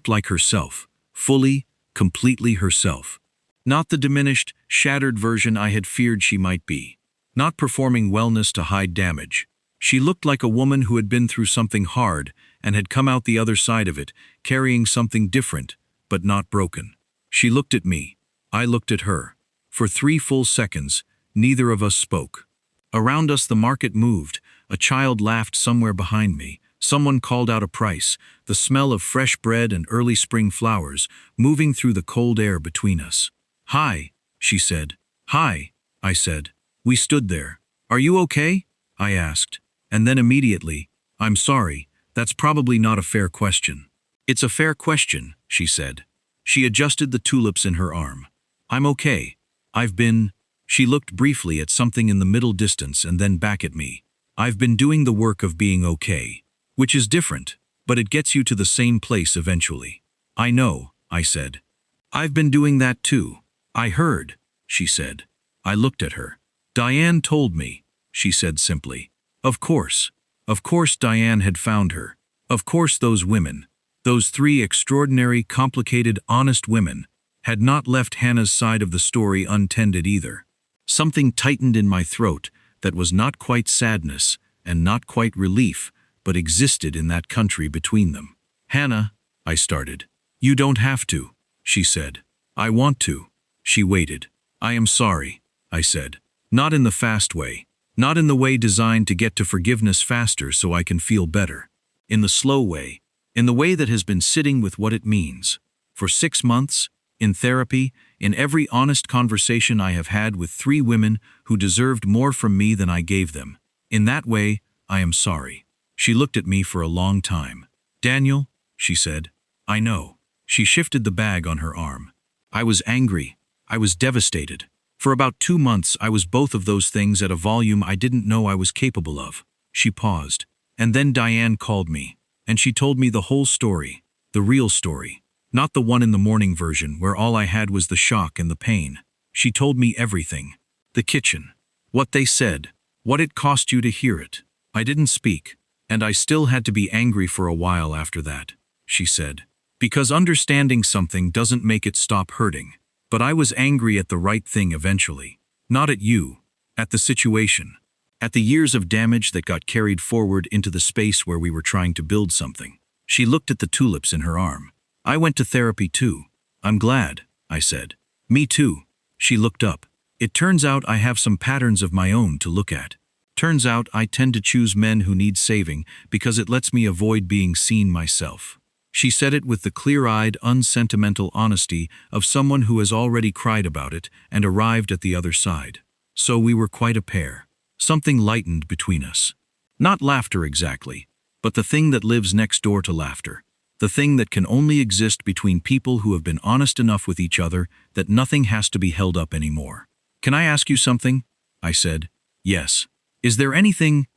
like herself, fully, completely herself. Not the diminished, shattered version I had feared she might be. Not performing wellness to hide damage. She looked like a woman who had been through something hard and had come out the other side of it, carrying something different, but not broken. She looked at me. I looked at her. For 3 full seconds, neither of us spoke. Around us the market moved. A child laughed somewhere behind me. Someone called out a price, the smell of fresh bread and early spring flowers moving through the cold air between us. Hi, she said. Hi, I said. We stood there. Are you okay? I asked. And then immediately, I'm sorry, that's probably not a fair question. It's a fair question, she said. She adjusted the tulips in her arm. I'm okay. She looked briefly at something in the middle distance and then back at me. I've been doing the work of being okay. Which is different, but it gets you to the same place eventually. I know, I said. I've been doing that too. I heard, she said. I looked at her. Diane told me, she said simply. Of course Diane had found her. Of course those women, those 3 extraordinary, complicated, honest women, had not left Hannah's side of the story untended either. Something tightened in my throat that was not quite sadness and not quite relief, but existed in that country between them. Hannah, I started. You don't have to, she said. I want to. She waited. I am sorry, I said. Not in the fast way. Not in the way designed to get to forgiveness faster so I can feel better. In the slow way. In the way that has been sitting with what it means. For 6 months, in therapy, in every honest conversation I have had with 3 women who deserved more from me than I gave them. In that way, I am sorry. She looked at me for a long time. Daniel, she said. I know. She shifted the bag on her arm. I was angry. I was devastated. For about 2 months I was both of those things at a volume I didn't know I was capable of. She paused. And then Diane called me. And she told me the whole story. The real story. Not the one in the morning version where all I had was the shock and the pain. She told me everything. The kitchen. What they said. What it cost you to hear it. I didn't speak, and I still had to be angry for a while after that, she said. Because understanding something doesn't make it stop hurting. But I was angry at the right thing eventually. Not at you. At the situation. At the years of damage that got carried forward into the space where we were trying to build something. She looked at the tulips in her arm. I went to therapy too. I'm glad, I said. Me too. She looked up. It turns out I have some patterns of my own to look at. Turns out I tend to choose men who need saving because it lets me avoid being seen myself. She said it with the clear-eyed, unsentimental honesty of someone who has already cried about it and arrived at the other side. So we were quite a pair. Something lightened between us. Not laughter exactly, but the thing that lives next door to laughter. The thing that can only exist between people who have been honest enough with each other that nothing has to be held up anymore. Can I ask you something? I said. Yes. Is there anything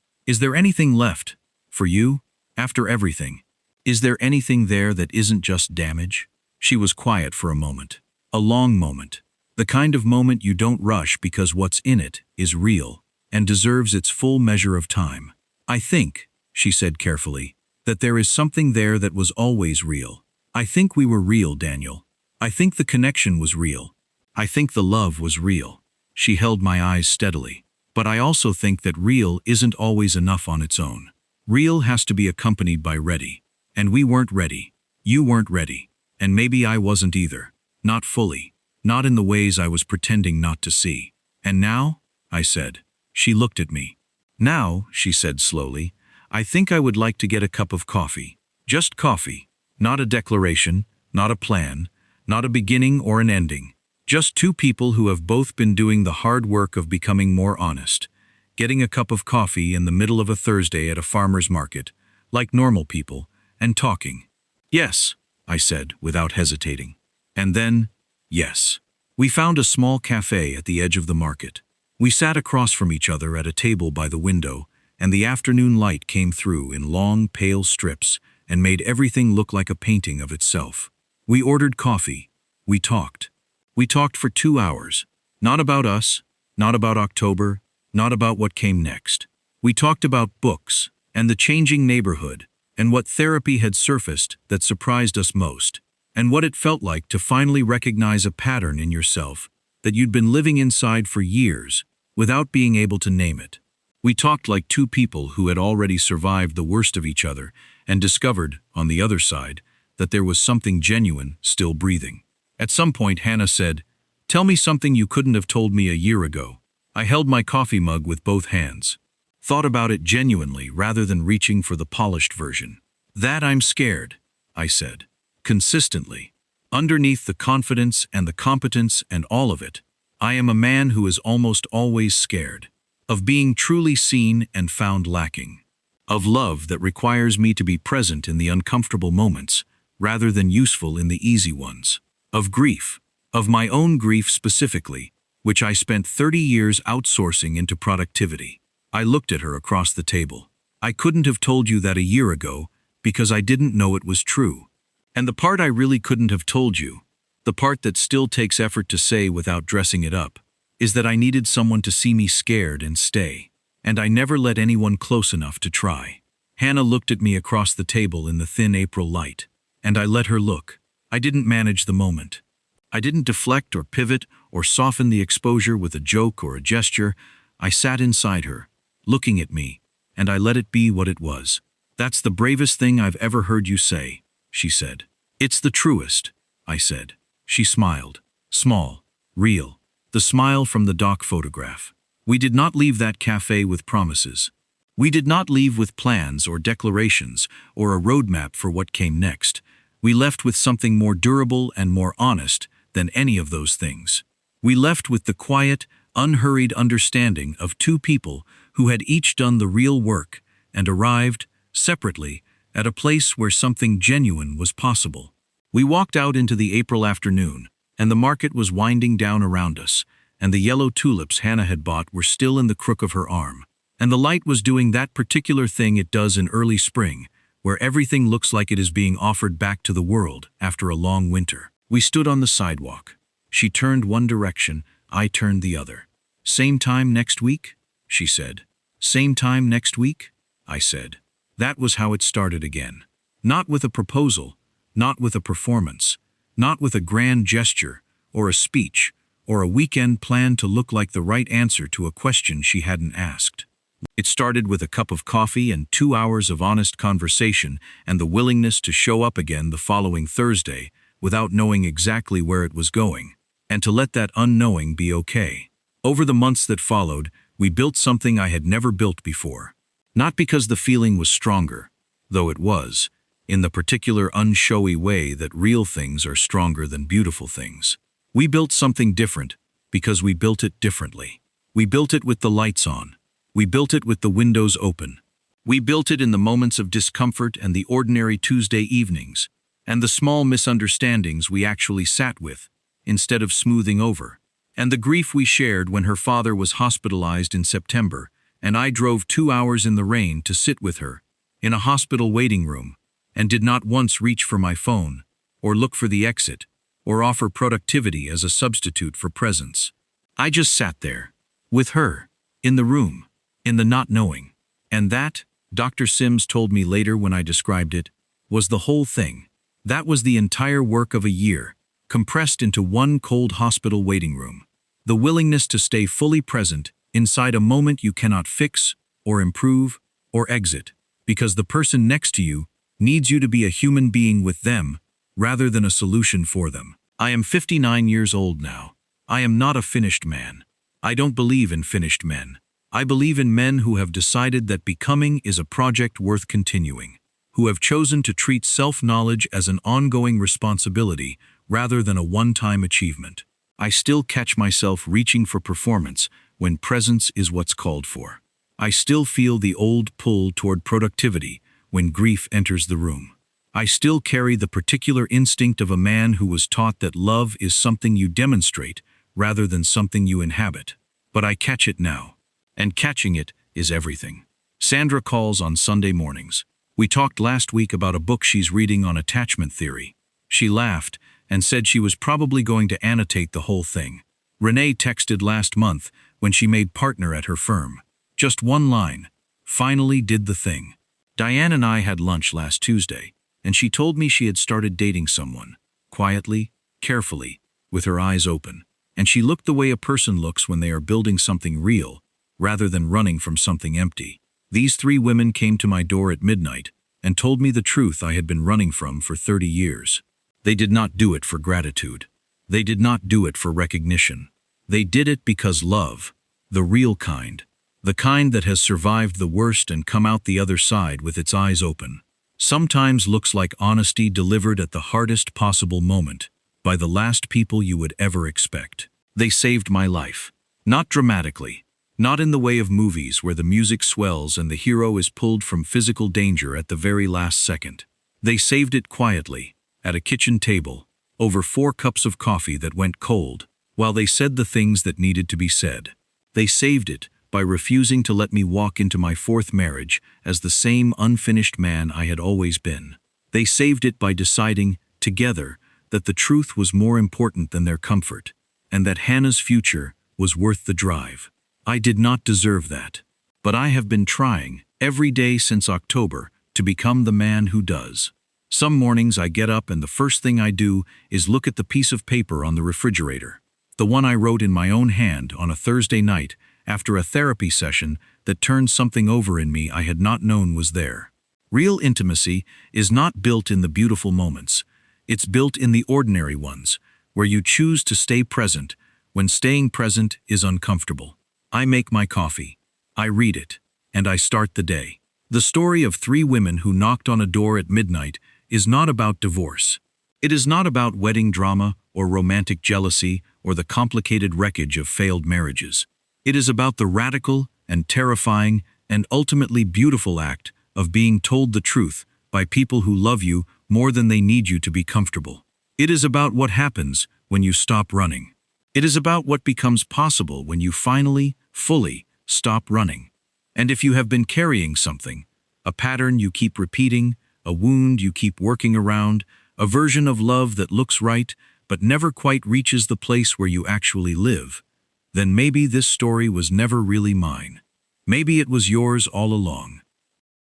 left for you after everything? Is there anything there that isn't just damage? She was quiet for a moment. A long moment. The kind of moment you don't rush because what's in it is real and deserves its full measure of time. I think, she said carefully, that there is something there that was always real. I think we were real, Daniel. I think the connection was real. I think the love was real. She held my eyes steadily. But I also think that real isn't always enough on its own. Real has to be accompanied by ready. And we weren't ready. You weren't ready. And maybe I wasn't either. Not fully. Not in the ways I was pretending not to see. And now? I said. She looked at me. Now, she said slowly, I think I would like to get a cup of coffee. Just coffee. Not a declaration, not a plan, not a beginning or an ending. Just two people who have both been doing the hard work of becoming more honest. Getting a cup of coffee in the middle of a Thursday at a farmer's market, like normal people, and talking. Yes, I said without hesitating. And then, yes. We found a small cafe at the edge of the market. We sat across from each other at a table by the window, and the afternoon light came through in long, pale strips and made everything look like a painting of itself. We ordered coffee. We talked. We talked for 2 hours. Not about us, not about October, not about what came next. We talked about books and the changing neighborhood and what therapy had surfaced that surprised us most, and what it felt like to finally recognize a pattern in yourself that you'd been living inside for years without being able to name it. We talked like two people who had already survived the worst of each other and discovered, on the other side, that there was something genuine still breathing. At some point, Hannah said, "Tell me something you couldn't have told me a year ago." I held my coffee mug with both hands. Thought about it genuinely rather than reaching for the polished version. That I'm scared, I said. Consistently. Underneath the confidence and the competence and all of it, I am a man who is almost always scared. Of being truly seen and found lacking. Of love that requires me to be present in the uncomfortable moments, rather than useful in the easy ones. Of grief. Of my own grief specifically, which I spent 30 years outsourcing into productivity. I looked at her across the table. I couldn't have told you that a year ago, because I didn't know it was true. And the part I really couldn't have told you, the part that still takes effort to say without dressing it up, is that I needed someone to see me scared and stay. And I never let anyone close enough to try. Hannah looked at me across the table in the thin April light, and I let her look. I didn't manage the moment. I didn't deflect or pivot or soften the exposure with a joke or a gesture. I sat inside her, looking at me, and I let it be what it was. That's the bravest thing I've ever heard you say, she said. It's the truest, I said. She smiled. Small, real. The smile from the doc photograph. We did not leave that cafe with promises. We did not leave with plans or declarations or a roadmap for what came next. We left with something more durable and more honest than any of those things. We left with the quiet, unhurried understanding of two people who had each done the real work and arrived, separately, at a place where something genuine was possible. We walked out into the April afternoon, and the market was winding down around us, and the yellow tulips Hannah had bought were still in the crook of her arm, and the light was doing that particular thing it does in early spring, where everything looks like it is being offered back to the world after a long winter. We stood on the sidewalk. She turned one direction, I turned the other. "Same time next week?" she said. "Same time next week?" I said. That was how it started again. Not with a proposal, not with a performance, not with a grand gesture, or a speech, or a weekend plan to look like the right answer to a question she hadn't asked. It started with a cup of coffee and 2 hours of honest conversation and the willingness to show up again the following Thursday without knowing exactly where it was going, and to let that unknowing be okay. Over the months that followed, we built something I had never built before. Not because the feeling was stronger, though it was, in the particular unshowy way that real things are stronger than beautiful things. We built something different because we built it differently. We built it with the lights on. We built it with the windows open. We built it in the moments of discomfort and the ordinary Tuesday evenings, and the small misunderstandings we actually sat with, instead of smoothing over, and the grief we shared when her father was hospitalized in September, and I drove 2 hours in the rain to sit with her, in a hospital waiting room, and did not once reach for my phone, or look for the exit, or offer productivity as a substitute for presence. I just sat there, with her, in the room, in the not knowing. And that, Dr. Sims told me later when I described it, was the whole thing. That was the entire work of a year, compressed into one cold hospital waiting room. The willingness to stay fully present inside a moment you cannot fix, or improve, or exit, because the person next to you needs you to be a human being with them, rather than a solution for them. I am 59 years old now. I am not a finished man. I don't believe in finished men. I believe in men who have decided that becoming is a project worth continuing, who have chosen to treat self-knowledge as an ongoing responsibility rather than a one-time achievement. I still catch myself reaching for performance when presence is what's called for. I still feel the old pull toward productivity when grief enters the room. I still carry the particular instinct of a man who was taught that love is something you demonstrate rather than something you inhabit. But I catch it now. And catching it is everything. Sandra calls on Sunday mornings. We talked last week about a book she's reading on attachment theory. She laughed and said she was probably going to annotate the whole thing. Renee texted last month when she made partner at her firm. Just one line. Finally did the thing. Diane and I had lunch last Tuesday, and she told me she had started dating someone. Quietly, carefully, with her eyes open. And she looked the way a person looks when they are building something real, rather than running from something empty. These 3 women came to my door at midnight and told me the truth I had been running from for 30 years. They did not do it for gratitude. They did not do it for recognition. They did it because love, the real kind, the kind that has survived the worst and come out the other side with its eyes open, sometimes looks like honesty delivered at the hardest possible moment, by the last people you would ever expect. They saved my life. Not dramatically. Not in the way of movies where the music swells and the hero is pulled from physical danger at the very last second. They saved it quietly, at a kitchen table, over 4 cups of coffee that went cold, while they said the things that needed to be said. They saved it by refusing to let me walk into my 4th marriage as the same unfinished man I had always been. They saved it by deciding, together, that the truth was more important than their comfort, and that Hannah's future was worth the drive. I did not deserve that, but I have been trying, every day since October, to become the man who does. Some mornings I get up and the first thing I do is look at the piece of paper on the refrigerator, the one I wrote in my own hand on a Thursday night after a therapy session that turned something over in me I had not known was there. Real intimacy is not built in the beautiful moments. It's built in the ordinary ones, where you choose to stay present when staying present is uncomfortable. I make my coffee, I read it, and I start the day. The story of 3 women who knocked on a door at midnight is not about divorce. It is not about wedding drama or romantic jealousy or the complicated wreckage of failed marriages. It is about the radical and terrifying and ultimately beautiful act of being told the truth by people who love you more than they need you to be comfortable. It is about what happens when you stop running. It is about what becomes possible when you finally, fully, stop running. And if you have been carrying something, a pattern you keep repeating, a wound you keep working around, a version of love that looks right but never quite reaches the place where you actually live, then maybe this story was never really mine. Maybe it was yours all along.